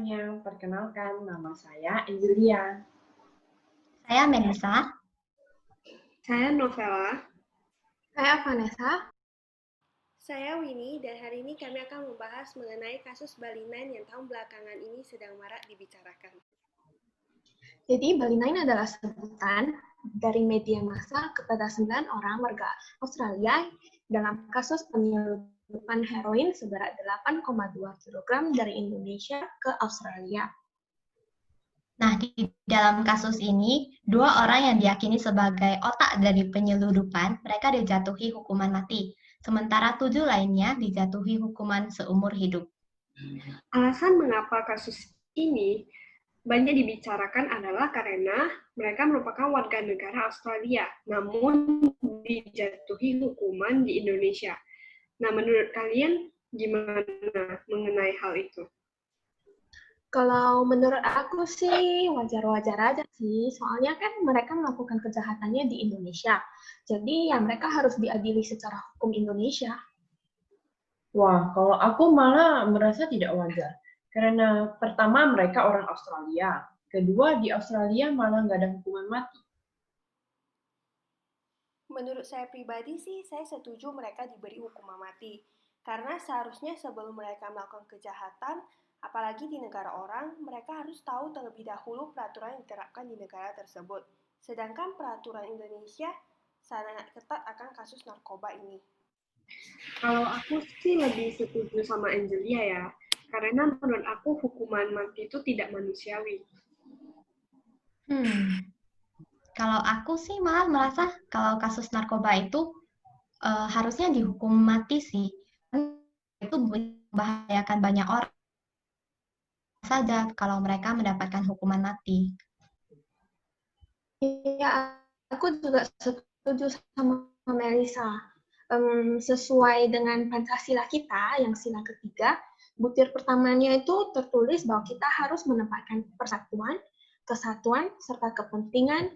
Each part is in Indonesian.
semuanya, perkenalkan nama saya Angelia. Saya Melissa. Saya Novella. Saya Vanessa. Saya Winnie, dan hari ini kami akan membahas mengenai kasus Bali 9 yang tahun belakangan ini sedang marak dibicarakan. Jadi, Bali 9 adalah sebutan dari media massa kepada 9 orang warga Australia dalam kasus penyelundupan heroin seberat 8,2 kg dari Indonesia ke Australia. Nah, di dalam kasus ini, 2 orang yang diyakini sebagai otak dari penyelundupan, mereka dijatuhi hukuman mati. Sementara 7 lainnya dijatuhi hukuman seumur hidup. Alasan mengapa kasus ini banyak dibicarakan adalah karena mereka merupakan warga negara Australia, namun dijatuhi hukuman di Indonesia. Nah, menurut kalian gimana mengenai hal itu? Kalau menurut aku sih wajar-wajar aja sih, soalnya kan mereka melakukan kejahatannya di Indonesia. Jadi ya mereka harus diadili secara hukum Indonesia. Wah, kalau aku malah merasa tidak wajar. Karena pertama mereka orang Australia, kedua di Australia malah nggak ada hukuman mati. Menurut saya pribadi sih, saya setuju mereka diberi hukuman mati. Karena seharusnya sebelum mereka melakukan kejahatan, apalagi di negara orang, mereka harus tahu terlebih dahulu peraturan yang diterapkan di negara tersebut. Sedangkan peraturan Indonesia sangat ketat akan kasus narkoba ini. Kalau aku sih lebih setuju sama Angelia ya, karena menurut aku hukuman mati itu tidak manusiawi. Kalau aku sih malah merasa kalau kasus narkoba itu harusnya dihukum mati sih. Itu membahayakan banyak orang saja kalau mereka mendapatkan hukuman mati. Iya, aku juga setuju sama Melissa. Sesuai dengan Pancasila kita, yang sila ketiga, butir pertamanya itu tertulis bahwa kita harus menempatkan persatuan, kesatuan, serta kepentingan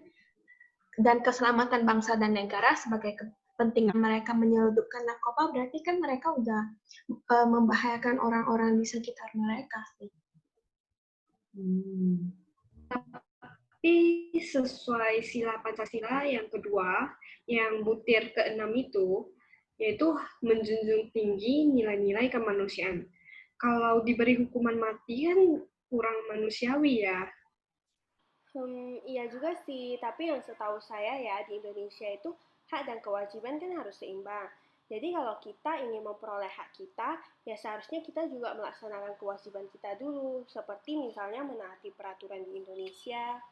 dan keselamatan bangsa dan negara sebagai kepentingan. Mereka menyelundupkan narkoba, berarti kan mereka udah membahayakan orang-orang di sekitar mereka sih. Tapi sesuai sila Pancasila yang kedua, yang butir ke-6 itu, yaitu menjunjung tinggi nilai-nilai kemanusiaan. Kalau diberi hukuman mati kan kurang manusiawi ya. Iya juga sih, tapi yang setahu saya ya di Indonesia itu hak dan kewajiban kan harus seimbang. Jadi kalau kita ingin memperoleh hak kita, ya seharusnya kita juga melaksanakan kewajiban kita dulu, seperti misalnya menaati peraturan di Indonesia.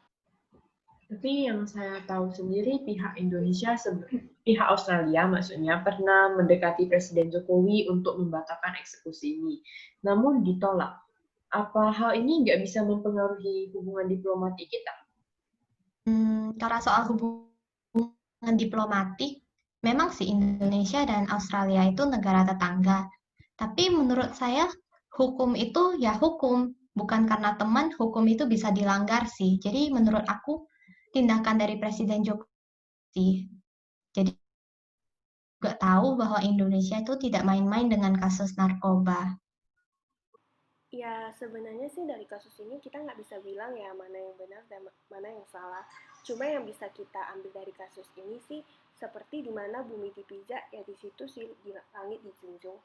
Tapi yang saya tahu sendiri pihak Indonesia, pihak Australia maksudnya pernah mendekati Presiden Jokowi untuk membatalkan eksekusi ini, namun ditolak. Apa hal ini nggak bisa mempengaruhi hubungan diplomatik kita? Karena soal hubungan diplomatik, memang sih Indonesia dan Australia itu negara tetangga. Tapi menurut saya, hukum itu ya hukum. Bukan karena teman, hukum itu bisa dilanggar sih. Jadi menurut aku, tindakan dari Presiden Jokowi sih. Jadi juga tahu bahwa Indonesia itu tidak main-main dengan kasus narkoba. Ya, sebenarnya sih dari kasus ini kita nggak bisa bilang ya mana yang benar dan mana yang salah. Cuma yang bisa kita ambil dari kasus ini sih, seperti di mana bumi dipijak, ya di situ sih di langit dijunjung.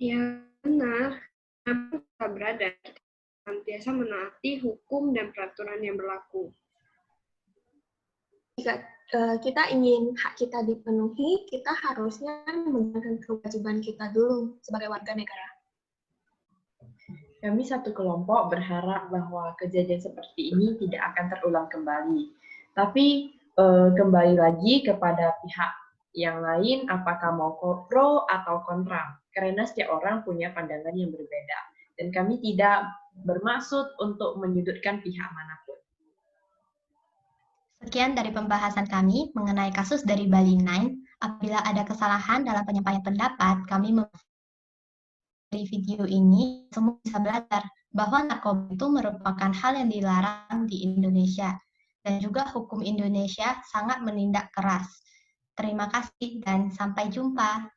Ya, benar. Kita berada, kita senantiasa menaati hukum dan peraturan yang berlaku. Jika kita ingin hak kita dipenuhi, kita harusnya menjalankan kewajiban kita dulu sebagai warga negara. Kami satu kelompok berharap bahwa kejadian seperti ini tidak akan terulang kembali. Tapi kembali lagi kepada pihak yang lain, apakah mau pro atau kontra. Karena setiap orang punya pandangan yang berbeda. Dan kami tidak bermaksud untuk menyudutkan pihak manapun. Sekian dari pembahasan kami mengenai kasus dari Bali 9. Apabila ada kesalahan dalam penyampaian pendapat, kami dari video ini semua bisa belajar bahwa narkoba itu merupakan hal yang dilarang di Indonesia dan juga hukum Indonesia sangat menindak keras. Terima kasih dan sampai jumpa.